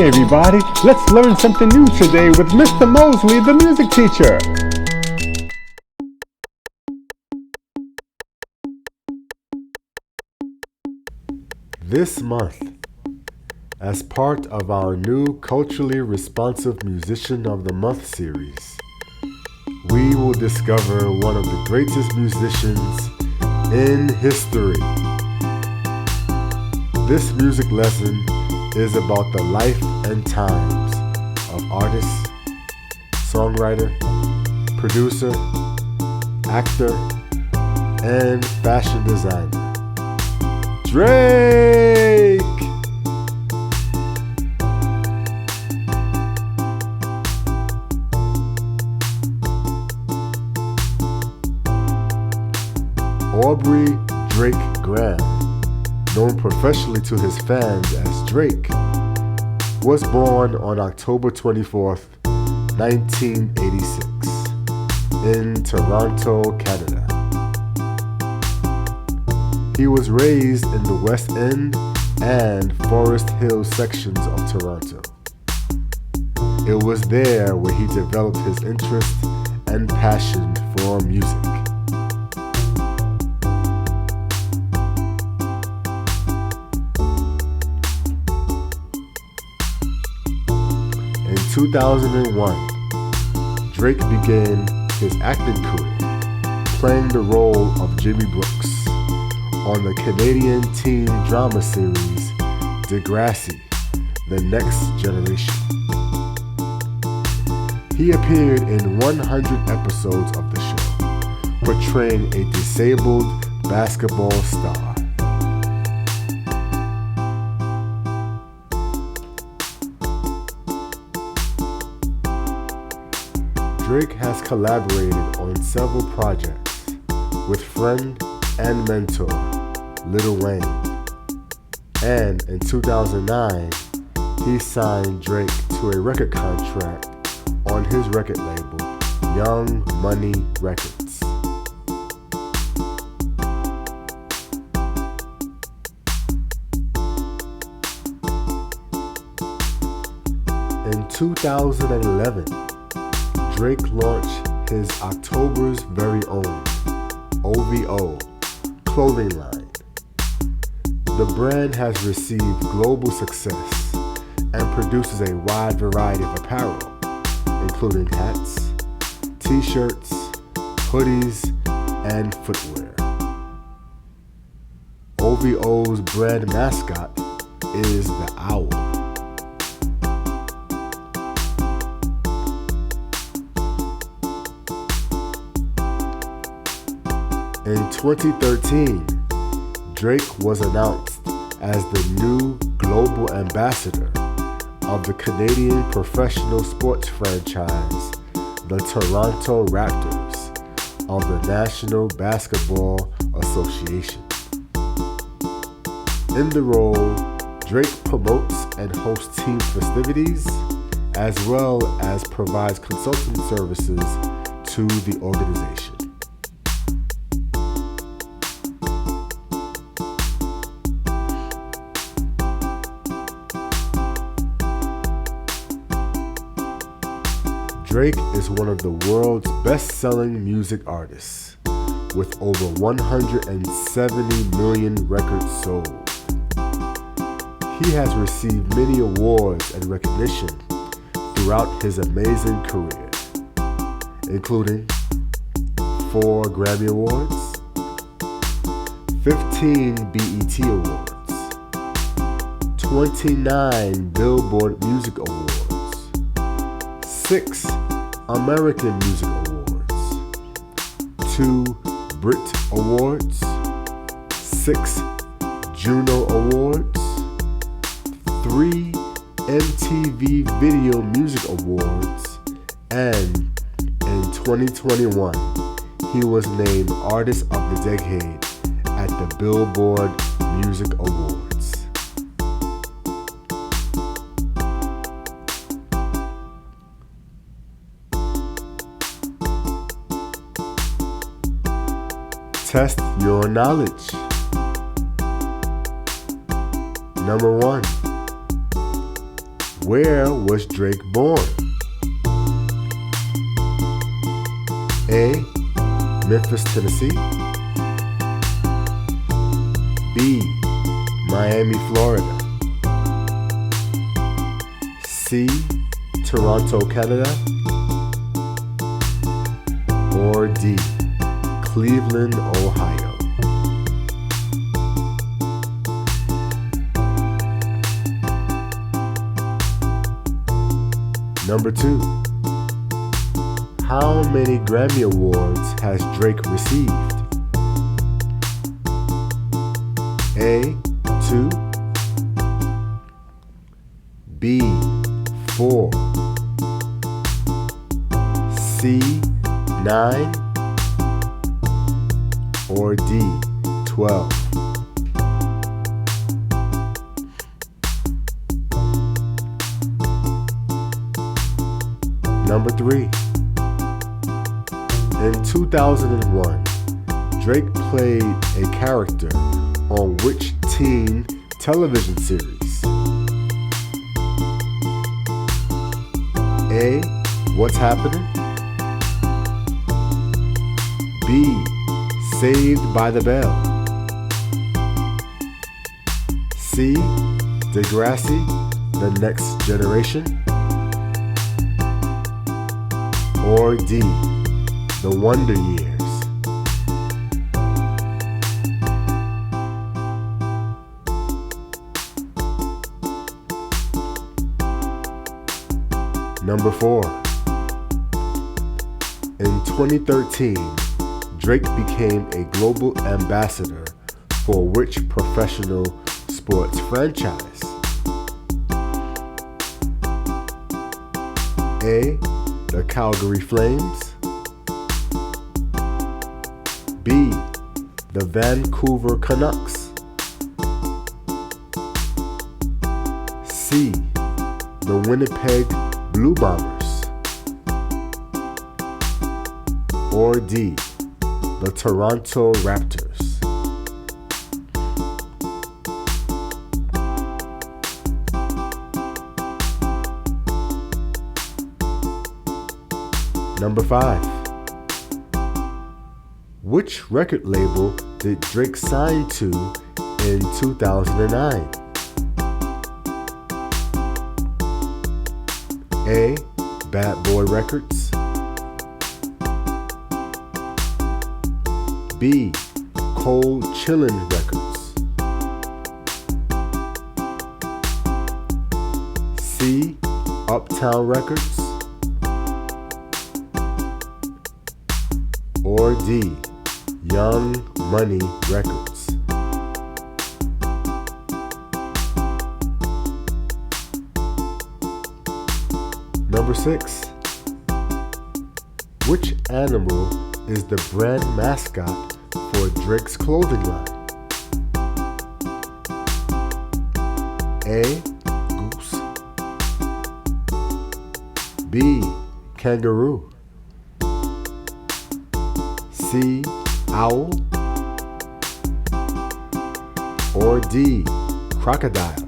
Hey everybody, let's learn something new today with Mr. Mosley, the music teacher. This month, as part of our new Culturally Responsive Musician of the Month series, we will discover one of the greatest musicians in history. This music lesson is about the life and times of artist, songwriter, producer, actor, and fashion designer, Drake! Aubrey Drake Graham, known professionally to his fans as Drake, was born on October 24th, 1986, in Toronto, Canada. He was raised in the West End and Forest Hill sections of Toronto. It was there where he developed his interest and passion for music. In 2001, Drake began his acting career, playing the role of Jimmy Brooks on the Canadian teen drama series Degrassi, The Next Generation. He appeared in 100 episodes of the show, portraying a disabled basketball star. Drake has collaborated on several projects with friend and mentor Lil Wayne, and in 2009 he signed Drake to a record contract on his record label Young Money Records. In 2011, Drake launched his October's very own OVO clothing line. The brand has received global success and produces a wide variety of apparel, including hats, t-shirts, hoodies, and footwear. OVO's brand mascot is the owl. In 2013, Drake was announced as the new global ambassador of the Canadian professional sports franchise, the Toronto Raptors, of the National Basketball Association. In the role, Drake promotes and hosts team festivities, as well as provides consulting services to the organization. Drake is one of the world's best-selling music artists, with over 170 million records sold. He has received many awards and recognition throughout his amazing career, including 4 Grammy Awards, 15 BET Awards, 29 Billboard Music Awards, 6 American Music Awards, 2 Brit Awards, 6 Juno Awards, 3 MTV Video Music Awards, and in 2021, he was named Artist of the Decade at the Billboard Music Awards. Test your knowledge. Number 1. Where was Drake born? A. Memphis, Tennessee. B. Miami, Florida. C. Toronto, Canada. Or D. Cleveland, Ohio. Number 2. How many Grammy Awards has Drake received? A. 2. B. 4. C. 9. Or D. 12. Number 3. In 2001, Drake played a character on which teen television series? A. What's Happening? B. Saved by the Bell. C. Degrassi, The Next Generation. Or D. The Wonder Years. Number 4. In 2013, Drake became a global ambassador for which professional sports franchise? A. The Calgary Flames. B. The Vancouver Canucks. C. The Winnipeg Blue Bombers. Or D. The Toronto Raptors. Number 5. Which record label did Drake sign to in 2009? A. Bad Boy Records. B. Cold Chillin' Records. C. Uptown Records. Or D. Young Money Records. Number 6. Which animal is the brand mascot for Drake's clothing line? A. Goose. B. Kangaroo. C. Owl. Or D. Crocodile.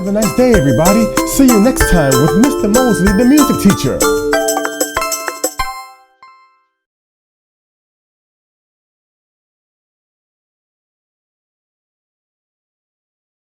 Have a nice day, everybody. See you next time with Mr. Mosley, the music teacher.